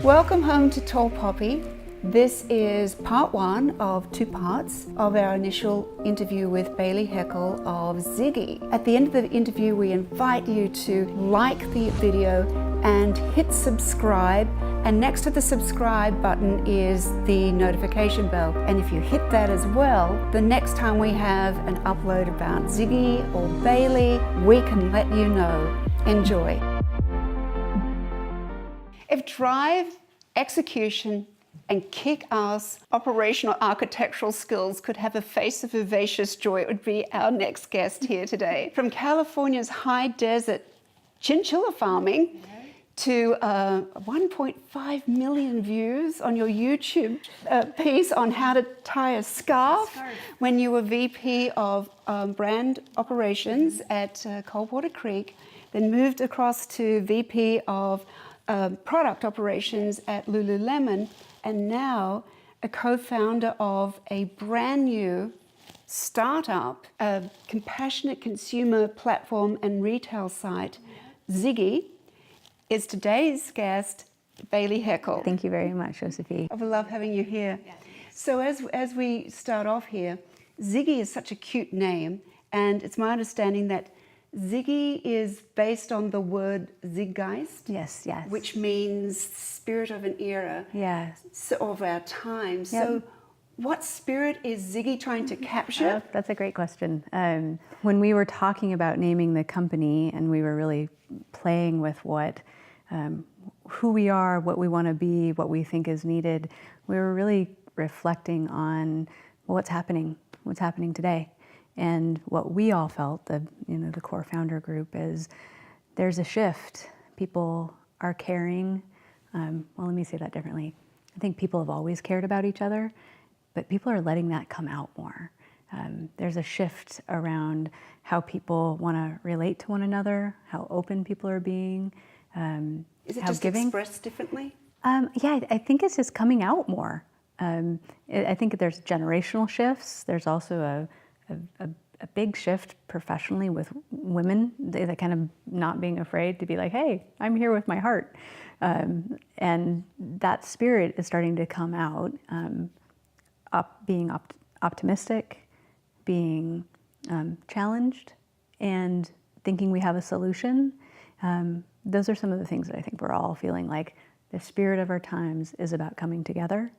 Welcome home to Tall Poppy. This is part one of 2 parts of our initial interview with Bailey Heckel of Ziggie. At the end of the interview, we invite you to like the video and hit subscribe. And next to the subscribe button is the notification bell. And if you hit that as well, the next time we have an upload about Ziggie or Bailey, we can let you know. Enjoy. If drive, execution, and kick-ass operational architectural skills could have a face of vivacious joy, it would be our next guest here today. From California's high desert chinchilla farming to 1.5 million views on your YouTube piece on how to tie a scarf when you were VP of brand operations at Coldwater Creek, then moved across to VP of product operations at Lululemon, and now a co-founder of a brand new startup, a compassionate consumer platform and retail site, Ziggie, is today's guest, Bailey Heckel. Thank you very much, Josephie. I love having you here. So as we start off here, Ziggie is such a cute name, and it's my understanding that Ziggie is based on the word Zeitgeist. Yes, yes. Which means spirit of an era. Yes. So, of our time. Yep. So what spirit is Ziggie trying to capture? That's a great question. When we were talking about naming the company and we were really playing with what, who we are, what we want to be, what we think is needed, we were really reflecting on what's happening today. And what we all felt, the core founder group, is there's a shift. People are caring. Well, let me say that differently. I think people have always cared about each other, but people are letting that come out more. There's a shift around how people want to relate to one another, how open people are being, Is it how just giving. expressed differently? Yeah, I think it's just coming out more. I think there's generational shifts. There's also a big shift professionally with women, they kind of not being afraid to be like, hey, I'm here with my heart. And that spirit is starting to come out, being optimistic, being challenged, and thinking we have a solution. Those are some of the things that I think we're all feeling like the spirit of our times is about coming together,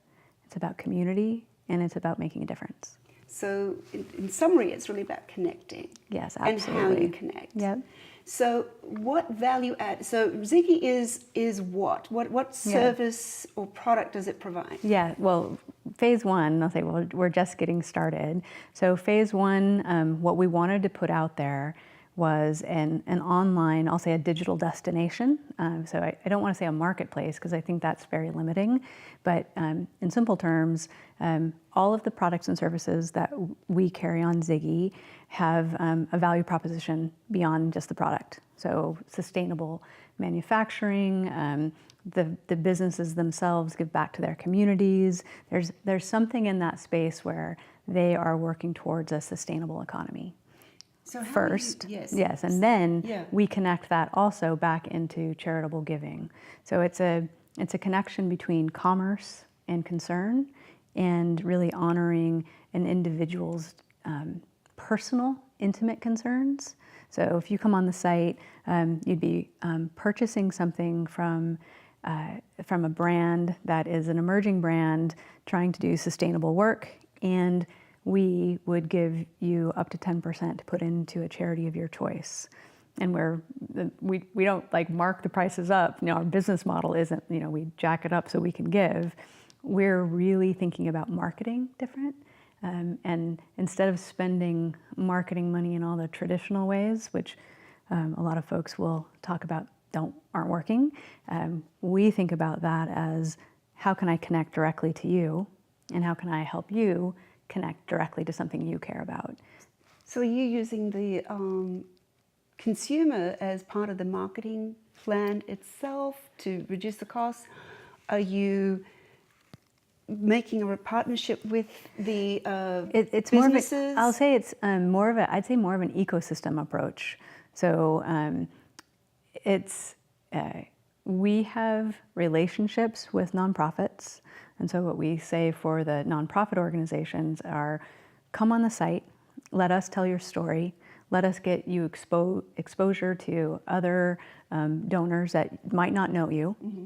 it's about community, and it's about making a difference. So in summary, it's really about connecting. Yes, absolutely. And how you connect. Yep. So what value add? So Ziggie is what? What service or product does it provide? Yeah, well, phase one, I'll say, well, we're just getting started. So phase one, what we wanted to put out there was an online, I'll say a digital destination. So I don't want to say a marketplace because I think that's very limiting, but in simple terms, all of the products and services that we carry on Ziggie have a value proposition beyond just the product. So sustainable manufacturing, the businesses themselves give back to their communities. There's something in that space where they are working towards a sustainable economy. So first, yes, and then we connect that also back into charitable giving. So it's a connection between commerce and concern, and really honoring an individual's personal, intimate concerns. So if you come on the site, you'd be purchasing something from a brand that is an emerging brand trying to do sustainable work, and we would give you up to 10% to put into a charity of your choice. And we don't like mark the prices up. Our business model isn't, we jack it up so we can give. We're really thinking about marketing different. And instead of spending marketing money in all the traditional ways, which a lot of folks will talk about aren't working, we think about that as how can I connect directly to you, and how can I help you connect directly to something you care about. So are you using the consumer as part of the marketing plan itself to reduce the costs? Are you making a partnership with the it's businesses? More of a, I'll say it's more of an ecosystem approach. So we have relationships with nonprofits. And so what we say for the nonprofit organizations are, come on the site, let us tell your story, let us get you exposure to other donors that might not know you. Mm-hmm.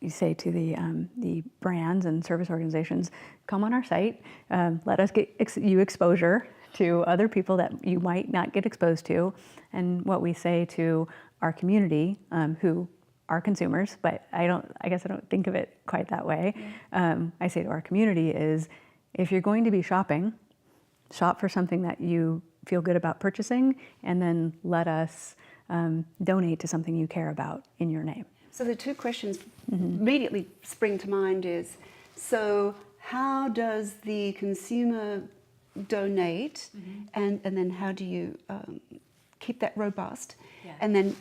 You say to the brands and service organizations, come on our site, let us get you exposure to other people that you might not get exposed to. And what we say to our community, who are consumers, but I guess I don't think of it quite that way. Yeah. I say to our community is, if you're going to be shopping, shop for something that you feel good about purchasing, and then let us donate to something you care about in your name. So the two questions immediately spring to mind is, so how does the consumer donate, and then how do you keep that robust? Yeah. And then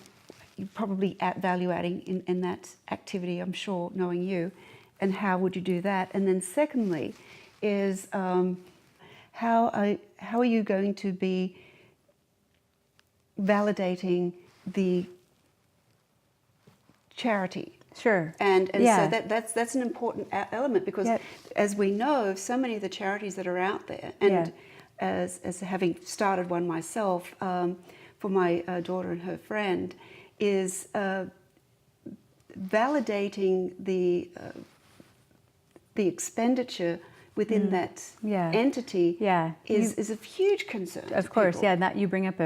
you probably add value adding in that activity, I'm sure, knowing you, and how would you do that? And then secondly is, how are you going to be validating the charity? Sure. And yeah. So that's an important element, because as we know, so many of the charities that are out there, and as having started one myself for my daughter and her friend, is validating the expenditure within that entity is a huge concern. Of course, people. That you bring up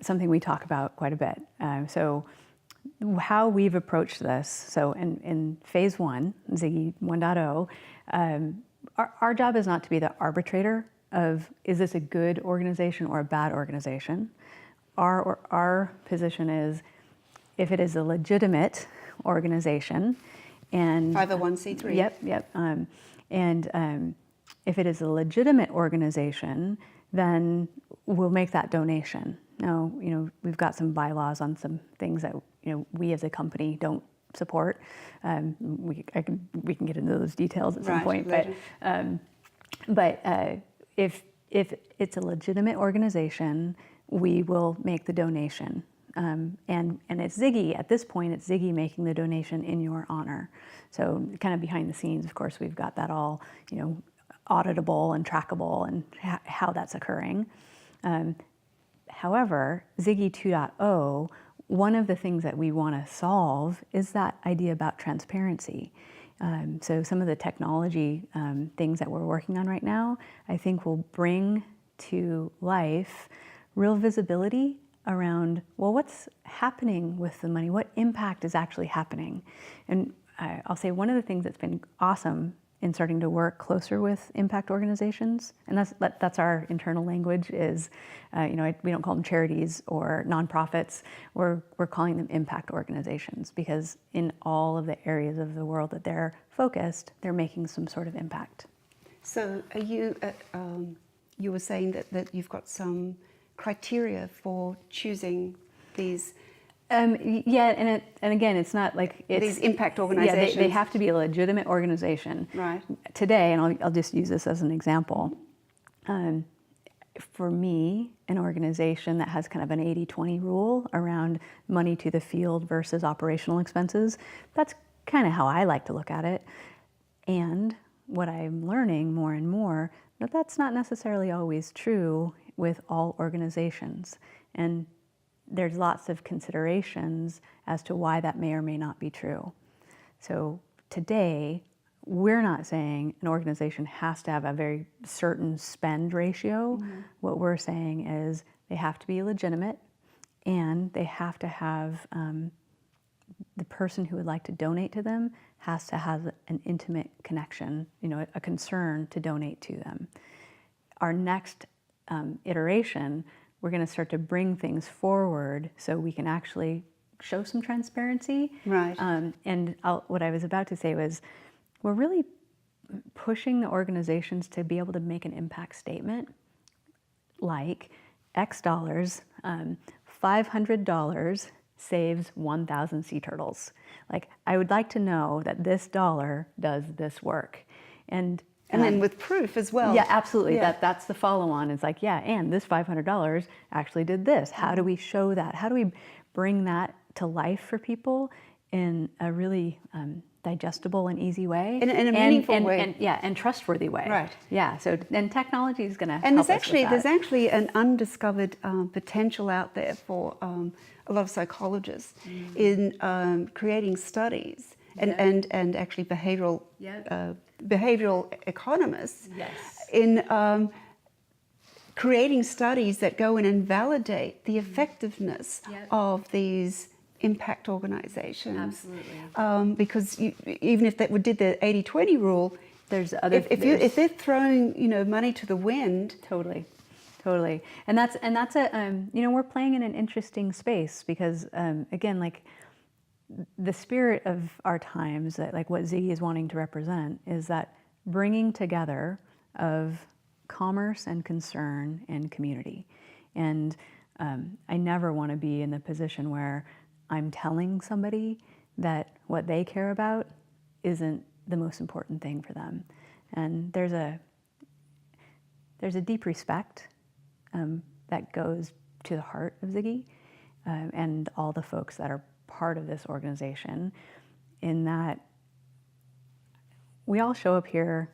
something we talk about quite a bit. So how we've approached this, so in phase 1, Ziggie 1.0, our job is not to be the arbitrator of, is this a good organization or a bad organization? Our position is, if it is a legitimate organization, and 501c3. Yep. And if it is a legitimate organization, then we'll make that donation. Now, we've got some bylaws on some things that we as a company don't support. We can get into those details at some point. But if it's a legitimate organization, we will make the donation. And it's Ziggie, at this point, it's Ziggie making the donation in your honor. So kind of behind the scenes, of course, we've got that all, auditable and trackable, and how that's occurring. However, Ziggie 2.0, one of the things that we want to solve is that idea about transparency. So some of the technology things that we're working on right now, I think will bring to life real visibility around, well, what's happening with the money? What impact is actually happening? And I'll say one of the things that's been awesome in starting to work closer with impact organizations, and that's our internal language, is, we don't call them charities or nonprofits, we're calling them impact organizations, because in all of the areas of the world that they're focused, they're making some sort of impact. So are you, you were saying that you've got some criteria for choosing these? And again, it's not like it's these impact organizations. Yeah, they have to be a legitimate organization. Right. Today, and I'll just use this as an example. For me, an organization that has kind of an 80-20 rule around money to the field versus operational expenses, that's kind of how I like to look at it. And what I'm learning more and more, that's not necessarily always true with all organizations. And there's lots of considerations as to why that may or may not be true. So today, we're not saying an organization has to have a very certain spend ratio. Mm-hmm. What we're saying is they have to be legitimate, and they have to have, the person who would like to donate to them has to have an intimate connection, a concern to donate to them. Our next iteration, we're going to start to bring things forward so we can actually show some transparency. Right. And what I was about to say was, we're really pushing the organizations to be able to make an impact statement, like X dollars, $500 saves 1,000 sea turtles. Like, I would like to know that this dollar does this work. And then with proof as well. Yeah, absolutely. Yeah. That's the follow-on. It's like, and this $500 actually did this. How do we show that? How do we bring that to life for people in a really digestible and easy way. In a meaningful way. And trustworthy way. Right. Yeah, so, and technology is going to help And us with that. there's actually an undiscovered potential out there for a lot of psychologists in creating studies and actually behavioral economists in creating studies that go in and validate the effectiveness of these impact organizations. Absolutely. Because even if they did the 80-20 rule, there's other if they're throwing money to the wind. Totally. And that's a we're playing in an interesting space because again, like the spirit of our times, that like what Ziggie is wanting to represent is that bringing together of commerce and concern and community. And I never want to be in the position where I'm telling somebody that what they care about isn't the most important thing for them. And there's a deep respect that goes to the heart of Ziggie and all the folks that are part of this organization, in that we all show up here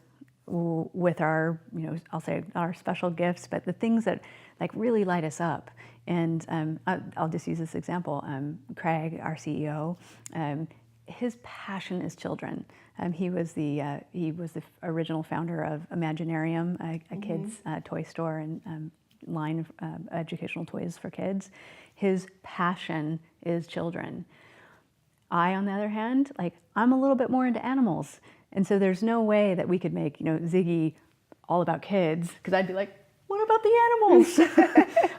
with our, I'll say our special gifts, but the things that like really light us up. And I'll just use this example. Craig, our CEO, his passion is children. He was the original founder of Imaginarium, a kids' toy store and line of educational toys for kids. His passion is children. I, on the other hand, I'm a little bit more into animals, and so there's no way that we could make Ziggie all about kids, because I'd be like, what about the animals?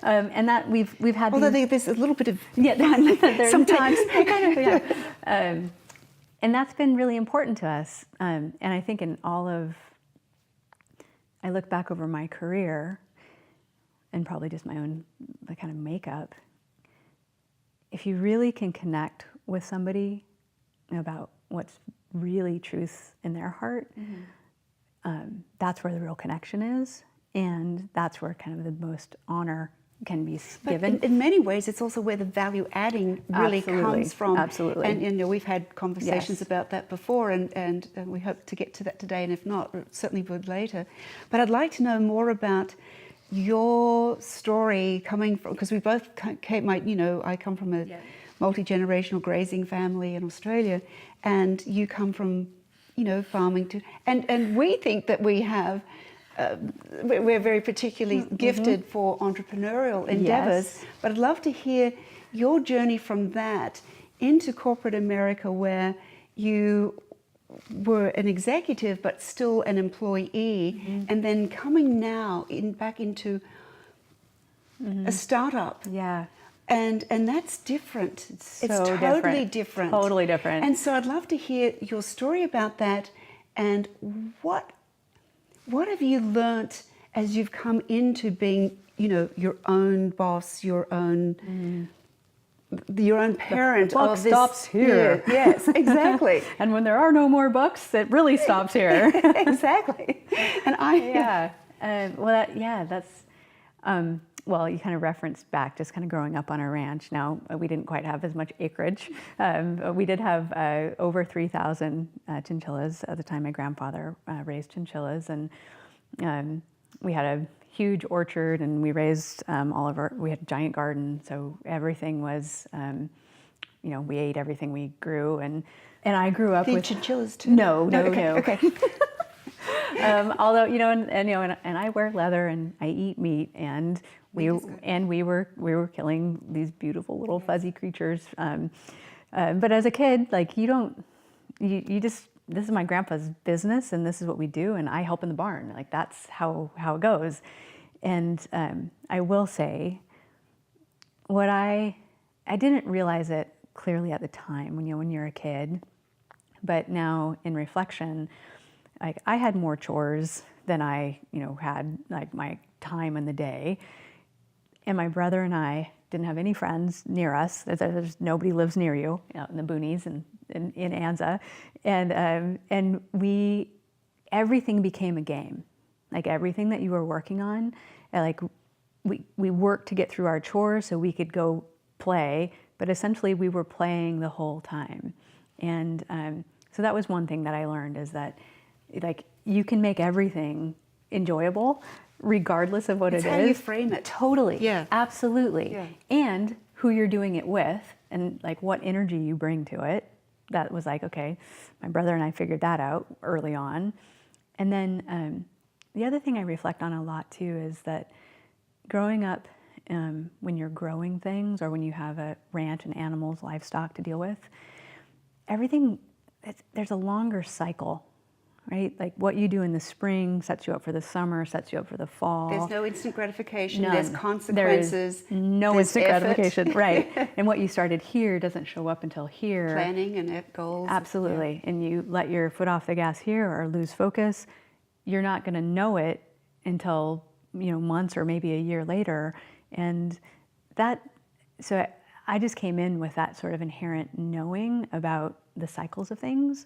And that we've had. Although there's a little bit of sometimes kind of and that's been really important to us. And I think I look back over my career, and probably just my own kind of makeup. If you really can connect with somebody about what's really truth in their heart, that's where the real connection is. And that's where kind of the most honor can be given. In many ways, it's also where the value adding really comes from. Absolutely. And we've had conversations about that before, and we hope to get to that today. And if not, certainly would later. But I'd like to know more about your story coming from, because we both came. I come from a multi-generational grazing family in Australia, and you come from, farming too. And we think that we have. We're very particularly gifted for entrepreneurial endeavors, but I'd love to hear your journey from that into corporate America, where you were an executive but still an employee, and then coming now back into a startup. Yeah. And that's different. It's totally different. Totally different. And so I'd love to hear your story about that, and what have you learnt as you've come into being, your own boss, your own parent? The buck stops here. Yes, exactly. And when there are no more bucks, it really stops here. Exactly. And that's. Well, you kind of referenced back just kind of growing up on a ranch. Now, we didn't quite have as much acreage. We did have over 3,000 chinchillas at the time. My grandfather raised chinchillas, and we had a huge orchard, and we raised we had a giant garden, so everything was, we ate everything we grew, and I grew up with chinchillas too. No. Okay. Although and I wear leather and I eat meat, and we were killing these beautiful little fuzzy creatures. But as a kid, you just, this is my grandpa's business, and this is what we do, and I help in the barn. That's how it goes. And I will say, what I didn't realize it clearly at the time when you're a kid, but now in reflection, I had more chores than I, had my time in the day. And my brother and I didn't have any friends near us. There's nobody lives near you, out in the boonies and in Anza. And everything became a game. Everything that you were working on, we worked to get through our chores so we could go play but essentially we were playing the whole time. And so that was one thing that I learned, is that like you can make everything enjoyable regardless of what it is. How you frame it. Totally. Yeah. Absolutely. Yeah. And who you're doing it with, and like what energy you bring to it. That was like, okay, my brother and I figured that out early on. And then the other thing I reflect on a lot too is that growing up, when you're growing things or when you have a ranch and animals, livestock to deal with, everything, there's a longer cycle, right? Like what you do in the spring sets you up for the summer, sets you up for the fall. There's no instant gratification. None. There's consequences. There is no there's instant effort. gratification, right? And what you started here doesn't show up until here. Planning and goals. Absolutely. And you let your foot off the gas here or lose focus, you're not going to know it until, months or maybe a year later. And so I just came in with that sort of inherent knowing about the cycles of things.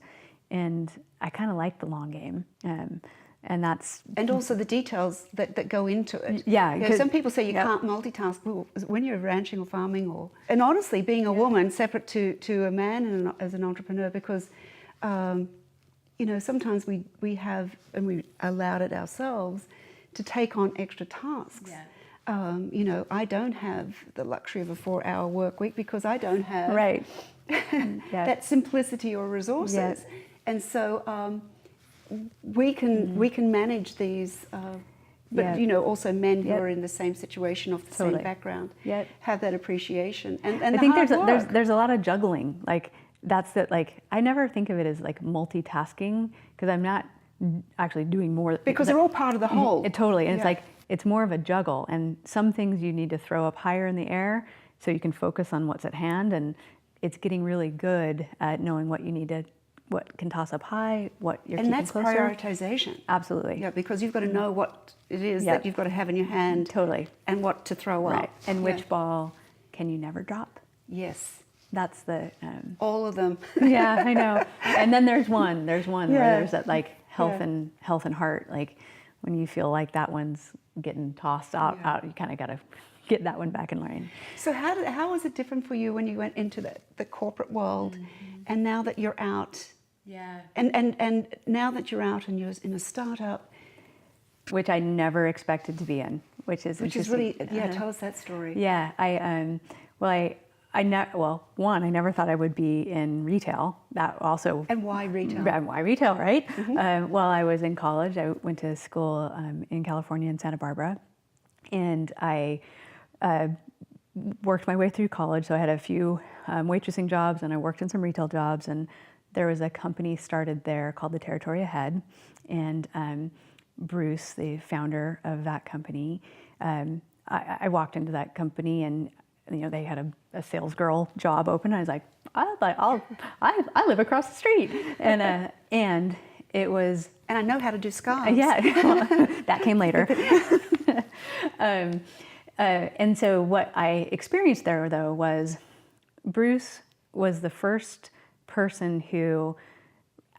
And I kind of like the long game. And that's... And also the details that go into it. Yeah. Some people say you can't multitask when you're ranching or farming and honestly, being a woman separate to a man and as an entrepreneur, because, sometimes we have, and we allowed it ourselves, to take on extra tasks. Yeah. I don't have the luxury of a 4-hour work week because I don't have right. that simplicity or resources. Yeah. And so we can manage these, but also men who are in the same situation, of the same background, have that appreciation. And I think there's a lot of juggling. Like that's that. Like I never think of it as like multitasking, because I'm not actually doing more. Because they're all part of the whole. Totally, and it's like it's more of a juggle. And some things you need to throw up higher in the air so you can focus on what's at hand. And it's getting really good at knowing what can toss up high, what you're keeping closer. And that's prioritization. Absolutely. Yeah, because you've got to know what it is that you've got to have in your hand. Totally. And what to throw up. And which ball can you never drop? Yes. That's the... all of them. Yeah, I know. And then there's one where there's that like health and heart. Like when you feel like that one's getting tossed out, you kind of got to get that one back in line. So how was it different for you when you went into the corporate world, and now that you're out? Yeah. And now that you're out and you're in a startup, which I never expected to be in, which is really tell us that story. Yeah, I never thought I would be in retail. That also. And why retail? Why retail, right? While I was in college, I went to school in California in Santa Barbara, and I worked my way through college. So I had a few waitressing jobs, and I worked in some retail jobs, and there was a company started there called the Territory Ahead, and Bruce, the founder of that company, I walked into that company, and they had a sales girl job open. I was like, I live across the street, and it was. And I know how to do scarves. Yeah, that came later. And so what I experienced there, though, was Bruce was the first person who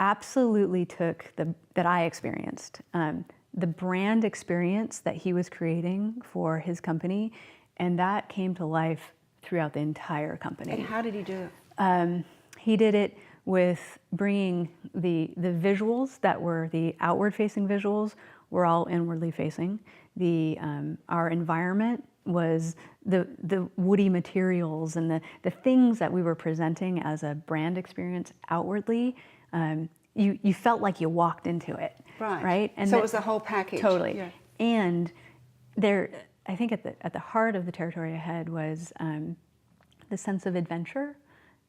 absolutely took that I experienced, the brand experience that he was creating for his company, and that came to life throughout the entire company. And how did he do it? He did it with bringing the visuals that were the outward-facing visuals were all inwardly facing. Our environment was the woody materials and the things that we were presenting as a brand experience outwardly. You felt like you walked into it, right? And so it was the whole package. Totally. Yeah. And I think at the heart of the Territory Ahead was the sense of adventure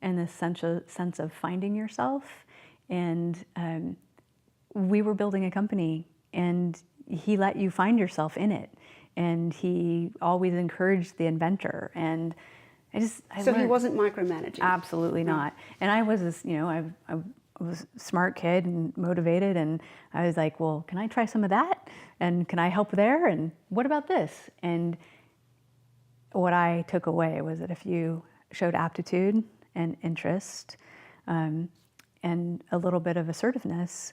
and the sense of finding yourself. And we were building a company, and he let you find yourself in it. And he always encouraged the inventor. And So he wasn't micromanaging? Absolutely not. And I was this, I was a smart kid and motivated, and I was like, well, can I try some of that? And can I help there? And what about this? And what I took away was that if you showed aptitude and interest and a little bit of assertiveness,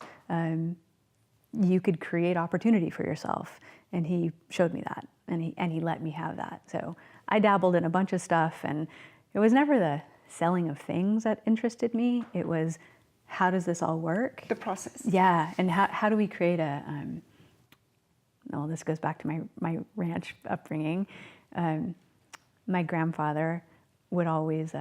you could create opportunity for yourself. And he showed me that, and he let me have that. So I dabbled in a bunch of stuff, and it was never the selling of things that interested me. It was, how does this all work? The process. Yeah, and how do we create a, well, this goes back to my ranch upbringing. My grandfather would always,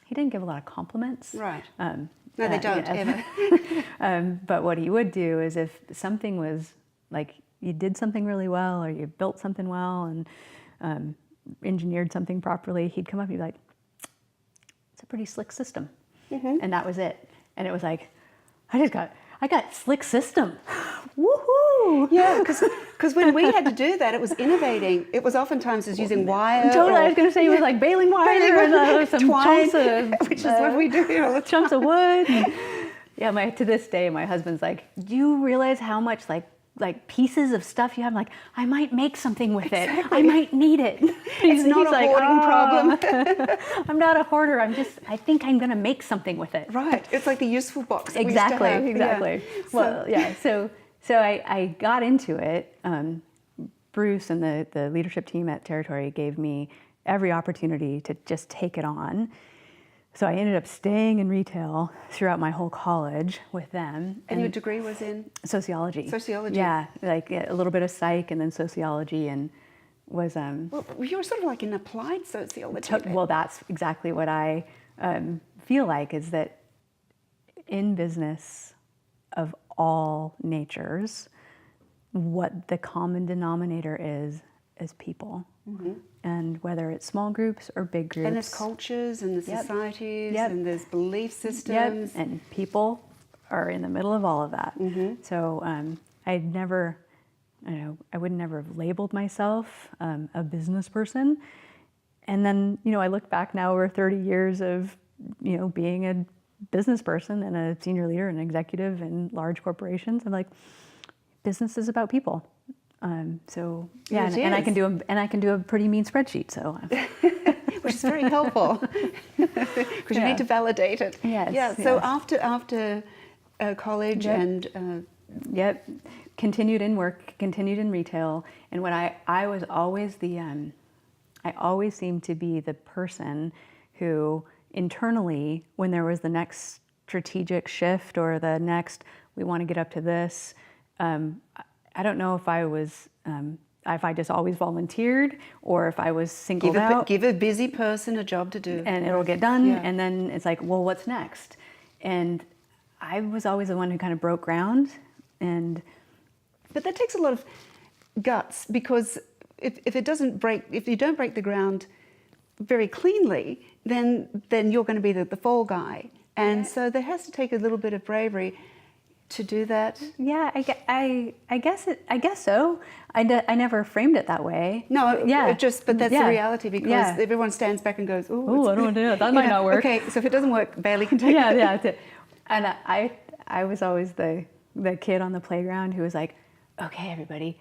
he didn't give a lot of compliments. Right. No, they don't, ever. But what he would do is if something was like, you did something really well, or you built something well and engineered something properly, he'd come up and he'd be like, it's a pretty slick system. And that was it. And it was like, I got slick system. Woohoo! Yeah, because when we had to do that, it was innovating. It was oftentimes using wire. Totally, I was going to say it was like baling wire, some twine, chunks of, which is what we do here all the time. chunks of wood. And, yeah, to this day, my husband's like, do you realize how much like pieces of stuff you have? I'm like, I might make something with it. I might need it. It's not a hoarding problem. I'm not a hoarder. I think I'm going to make something with it. Right. It's like the useful box that Exactly, we used to have. exactly. Yeah. Well, yeah. So I got into it. Bruce and the leadership team at Territory gave me every opportunity to just take it on. So I ended up staying in retail throughout my whole college with them. And your degree was in? Sociology. Sociology. Yeah, like a little bit of psych and then sociology, and was... Well, you were sort of like in applied sociology. Well, that's exactly what I feel like, is that in business of all natures, what the common denominator is people. And whether it's small groups or big groups. And there's cultures and there's societies and there's belief systems. And people are in the middle of all of that. So I would never have labeled myself a business person. And then, I look back now over 30 years of, being a business person and a senior leader and executive in large corporations. I'm like, business is about people. So yeah, and I can do a pretty mean spreadsheet. So, which is very helpful because you need to validate it. Yes. Yeah. So after college and continued in work, continued in retail, and when I was always I always seemed to be the person who internally, when there was the next strategic shift or the next, we want to get up to this. I don't know if I was, if I just always volunteered or if I was singled out. Give a busy person a job to do. And it'll get done. Yeah. And then it's like, well, what's next? And I was always the one who kind of broke ground. But that takes a lot of guts, because if you don't break the ground very cleanly, then you're going to be the fall guy. And so there has to take a little bit of bravery to do that. Yeah, I guess so. I never framed it that way. No, but that's the reality, because everyone stands back and goes, "Oh, I don't want to do that. That might not work." Okay, so if it doesn't work, Bailey can take it. Yeah. And I was always the kid on the playground who was like, "Okay, everybody,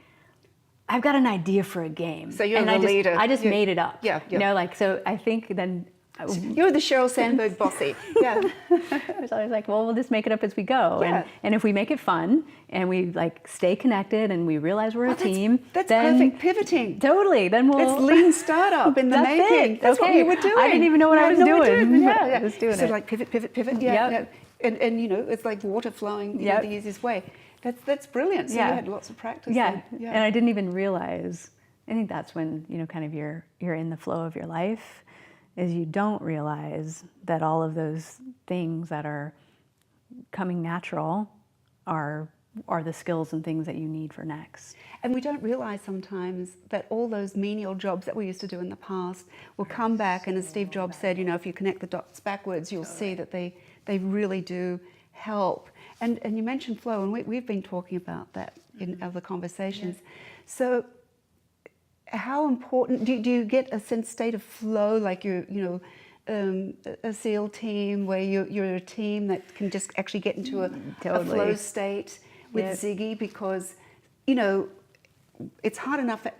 I've got an idea for a game." So you're the leader. I just made it up. Yeah. So I think then. You're the Sheryl Sandberg bossy. Yeah. So I was like, well, we'll just make it up as we go. Yeah. And if we make it fun and we stay connected and we realize we're a team. That's perfect pivoting. Totally. Then we'll. It's lean startup in the making. That's what you were doing. I didn't even know what I was doing. Yeah. I was doing it. So pivot. Yeah. And it's like water flowing the easiest way. That's brilliant. So you had lots of practice. Yeah. And I didn't even realize. I think that's when kind of you're in the flow of your life. Is you don't realize that all of those things that are coming natural are the skills and things that you need for next. And we don't realize sometimes that all those menial jobs that we used to do in the past will come back, and as Steve Jobs said, if you connect the dots backwards, you'll see that they really do help. And you mentioned flow, and we've been talking about that in other conversations. So how important do you get a state of flow, like you're a SEAL team where you're a team that can just actually get into a flow state with Ziggie, because it's hard enough for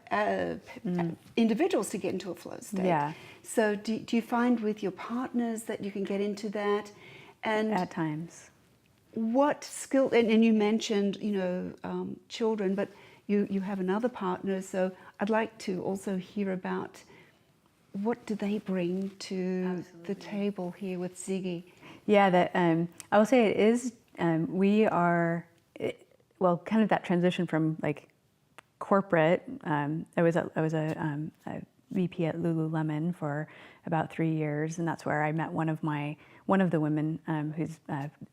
individuals to get into a flow state. Yeah. So do you find with your partners that you can get into that? And at times, what skill? And you mentioned children, but you have another partner, so I'd like to also hear about what do they bring to the table here with Ziggie? Yeah, that I will say it is. We are kind of that transition from like corporate. I was a VP at Lululemon for about 3 years, and that's where I met one of the women who's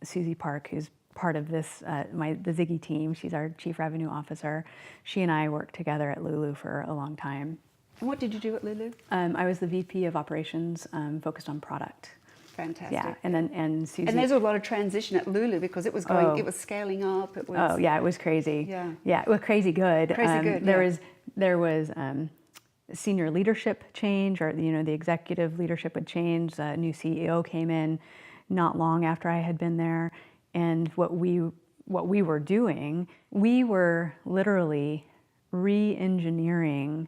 Susie Park, who's part of this the Ziggie team. She's our chief revenue officer. She and I worked together at Lulu for a long time. And what did you do at Lulu? I was the VP of operations, focused on product. Fantastic. Yeah, and Susie. And there's a lot of transition at Lulu because it was going, it was scaling up. It was. Oh yeah, it was crazy. Yeah, it was crazy good. Crazy good. There was senior leadership change, or the executive leadership would change. A new CEO came in not long after I had been there, and what we were doing, we were literally re-engineering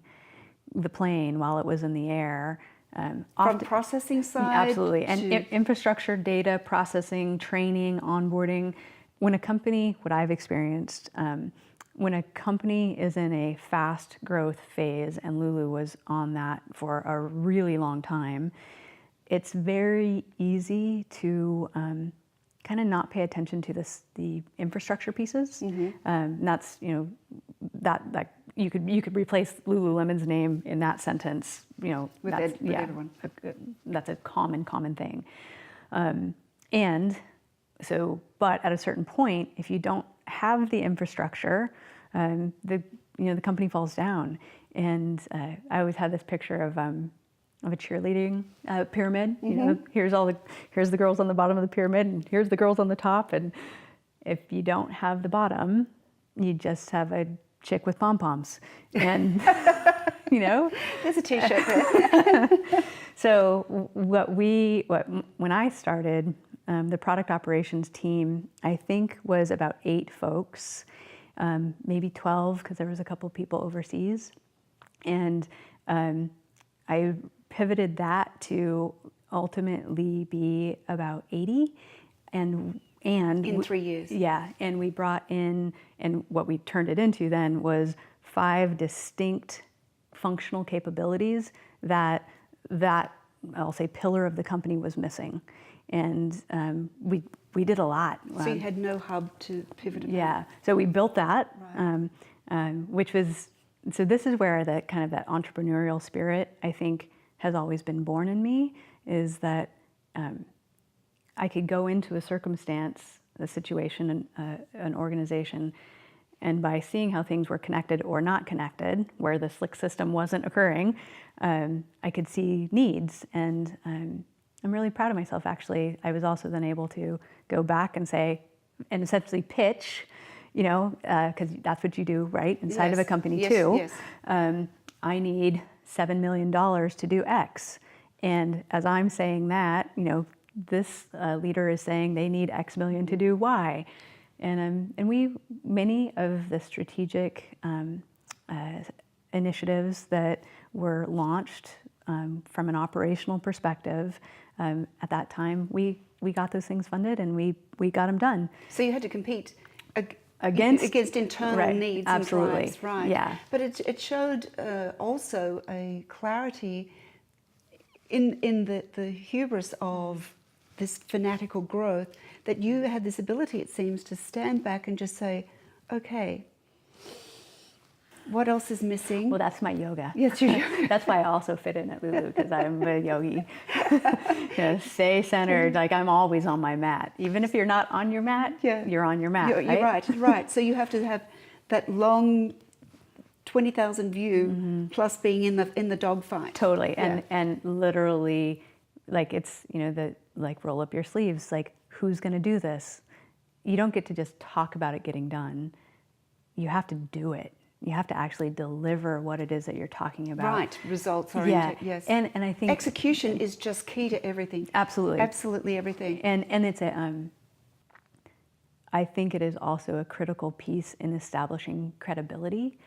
the plane while it was in the air. From processing side? Absolutely. And infrastructure, data, processing, training, onboarding. When a company, what I've experienced, when a company is in a fast growth phase, and Lulu was on that for a really long time, it's very easy to kind of not pay attention to the infrastructure pieces. That's, that you could replace Lululemon's name in that sentence, with everyone. That's a common thing. And so, but at a certain point, if you don't have the infrastructure, the company falls down. And I always had this picture of a cheerleading pyramid. Here's the girls on the bottom of the pyramid, and here's the girls on the top. And if you don't have the bottom, you just have a chick with pom-poms. And there's a t-shirt there. So when I started, the product operations team, I think, was about 8 folks, maybe 12, because there was a couple people overseas. And I pivoted that to ultimately be about 80, and in 3 years. Yeah, and we brought in, and what we turned it into then was 5 distinct functional capabilities that I'll say pillar of the company was missing, and we did a lot. So you had no hub to pivot about. Yeah, so we built that, Right. which was, so this is where that kind of that entrepreneurial spirit, I think, has always been born in me, is that I could go into a circumstance, a situation, an organization, and by seeing how things were connected or not connected, where the slick system wasn't occurring, I could see needs. And I'm really proud of myself, actually. I was also then able to go back and say, and essentially pitch, because that's what you do, right? Inside of a company too. Yes. I need $7 million to do X. And as I'm saying that, this leader is saying they need X million to do Y. And many of the strategic initiatives that were launched from an operational perspective at that time, we got those things funded, and we got them done. So you had to compete against internal right, needs absolutely. and drives, right? Yeah. But it showed also a clarity in the hubris of this fanatical growth, that you had this ability, it seems, to stand back and just say, okay, what else is missing? Well, that's my yoga. Yes, your yoga. That's why I also fit in at Lulu, because I'm a yogi. Stay centered. Like, I'm always on my mat. Even if you're not on your mat, you're on your mat. You're right. So you have to have that long 20,000 view plus being in the dogfight. Totally. And literally, like, it's, roll up your sleeves. Like, who's going to do this? You don't get to just talk about it getting done. You have to do it. You have to actually deliver what it is that you're talking about. Right, results oriented, yeah. yes. And I think execution is just key to everything. Absolutely. Absolutely everything. And it's I think it is also a critical piece in establishing credibility,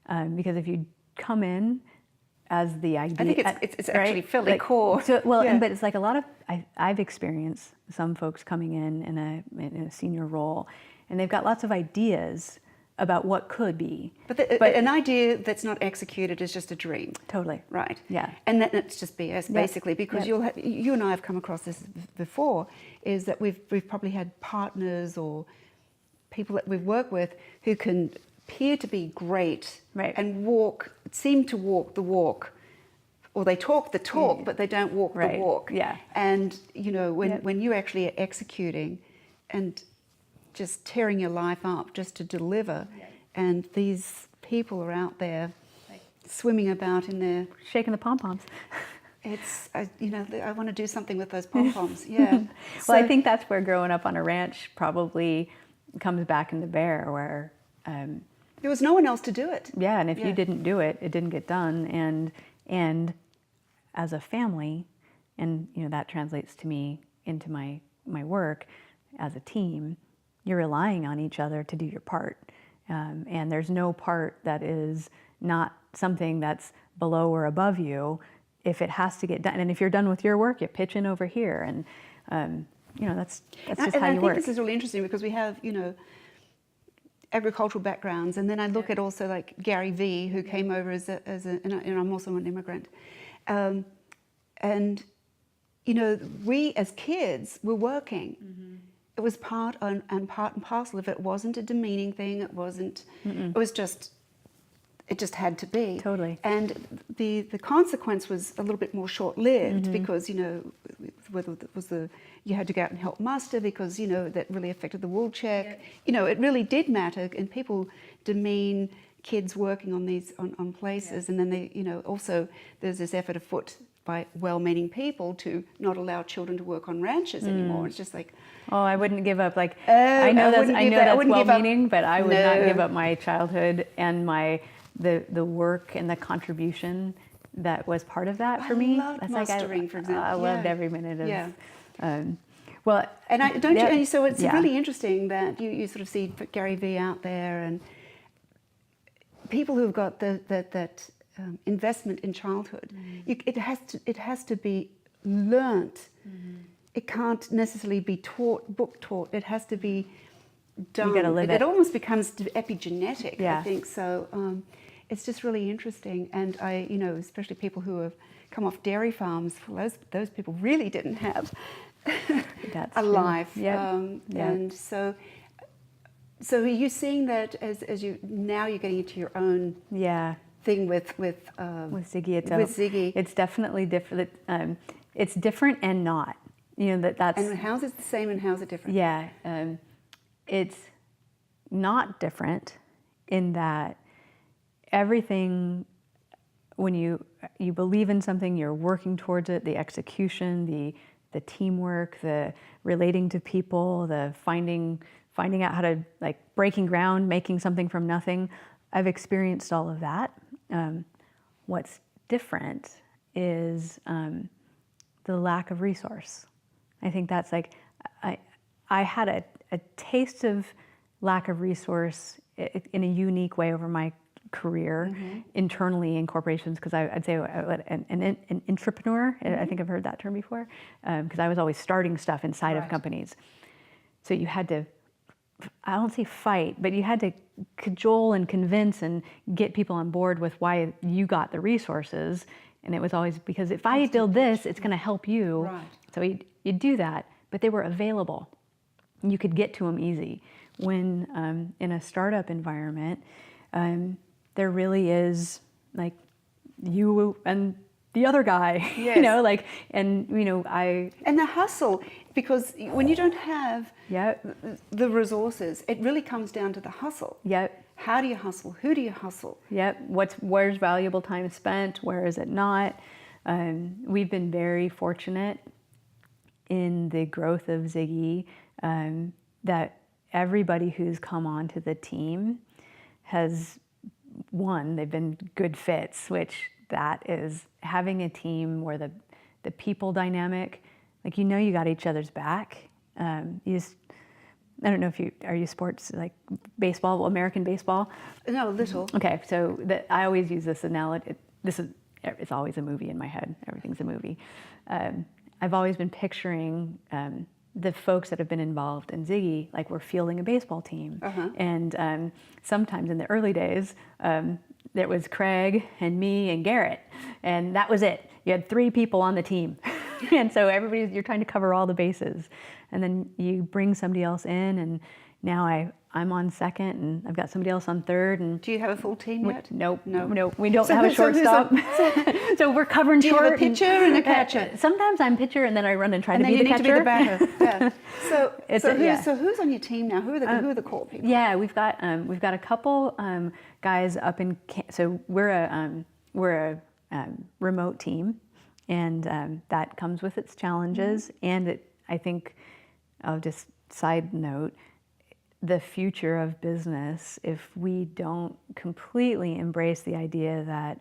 because if you come in as the idea, I think it's right? actually fairly core. So, well, but it's like a lot of I've experienced some folks coming in a senior role, and they've got lots of ideas about what could be. But an idea that's not executed is just a dream. Totally. Right. Yeah. And that's just BS, basically, because you and I have come across this before, is that we've probably had partners or people that we've worked with who can appear to be great and seem to walk the walk, or they talk the talk, but they don't walk the walk. Yeah. And, when you're actually executing and just tearing your life up just to deliver, and these people are out there swimming about in their... shaking the pom-poms. It's, I want to do something with those pom-poms, yeah. Well, I think that's where growing up on a ranch probably comes back into bear, where... there was no one else to do it. Yeah, and if you didn't do it, it didn't get done. And as a family, and that translates to me into my work as a team, you're relying on each other to do your part. And there's no part that is not something that's below or above you if it has to get done. And if you're done with your work, you pitch in over here. And, that's just how you work. I think this is really interesting because we have, agricultural backgrounds. And then I look at also like Gary Vee, who came over and I'm also an immigrant. And, we as kids were working. Mm-hmm. It was part and parcel of it. It wasn't a demeaning thing. It wasn't, it was just, it just had to be. Totally. And the consequence was a little bit more short-lived because, whether it was you had to go out and help muster because, that really affected the wool check. Yeah. It really did matter, and people demean kids working on these, on places. Yeah. And then they, also there's this effort afoot by well-meaning people to not allow children to work on ranches anymore. It's just like... Oh, I wouldn't give up. Like, I know that's well-meaning, but I would not give up my childhood and the work and the contribution that was part of that for me. I loved mustering, for example. I loved every minute of... Yeah. Well, and so it's really interesting that you sort of see Gary Vee out there and people who've got that investment in childhood. It has to be learnt. It can't necessarily be book taught. It has to be done. You gotta live it. It almost becomes epigenetic. Yeah. I think so. It's just really interesting, and especially people who have come off dairy farms. Those people really didn't have a life. And so are you seeing that as you now you're getting into your own thing with Ziggie? It's definitely different. It's different and not. That's. And how's it the same and how's it different? Yeah, it's not different in that everything, when you believe in something, you're working towards it. The execution, the teamwork, the relating to people, the finding out how to, like, breaking ground, making something from nothing. I've experienced all of that. What's different is the lack of resource. I think that's like, I had a taste of lack of resource in a unique way over my career internally in corporations, because I'd say an entrepreneur. I think I've heard that term before, because I was always starting stuff inside of companies. So you had to, I don't say fight, but you had to cajole and convince and get people on board with why you got the resources. And it was always because if I build this, it's going to help you. Right. So you'd do that, but they were available. You could get to them easy. When in a startup environment, there really is like you and the other guy, yes. And the hustle, because when you don't have the resources, it really comes down to the hustle. Yep. How do you hustle? Who do you hustle? Yep. Where's valuable time spent? Where is it not? We've been very fortunate in the growth of Ziggie, that everybody who's come onto the team has they've been good fits, which that is having a team where the people dynamic, like, you got each other's back. I don't know if are you sports, like baseball, American baseball? No, little. Okay, so I always use this analogy. It's always a movie in my head. Everything's a movie. I've always been picturing the folks that have been involved in Ziggie, like we're fielding a baseball team. And sometimes in the early days, there was Craig and me and Garrett, and that was it. You had 3 people on the team. And so you're trying to cover all the bases. And then you bring somebody else in, and now I'm on second, and I've got somebody else on third. And do you have a full team yet? Nope. We don't have a shortstop. So we're covering do short. Do you have a pitcher and a catcher? Sometimes I'm pitcher, and then I run and try and to be the catcher. And then you need to be the batter. Yeah. So who's on your team now? Who are the core people? Yeah, we've got a couple guys up in. So we're a remote team, and that comes with its challenges. And I think, just side note, the future of business, if we don't completely embrace the idea that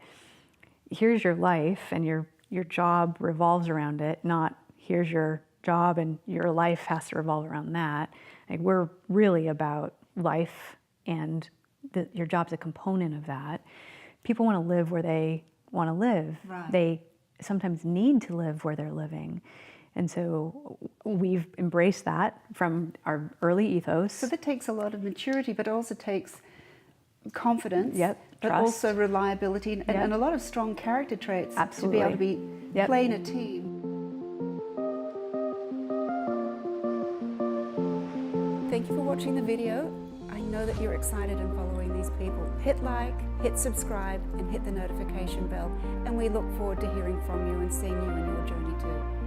here's your life and your job revolves around it, not here's your job and your life has to revolve around that. Like, we're really about life, and your job's a component of that. People want to live where they want to live. Right. They sometimes need to live where they're living. And so we've embraced that from our early ethos. So that takes a lot of maturity, but also takes confidence, but trust. Also reliability and a lot of strong character traits. Absolutely. To be able to be playing a team. Thank you for watching the video. I know that you're excited in following these people. Hit like, hit subscribe, and hit the notification bell. And we look forward to hearing from you and seeing you in your journey too.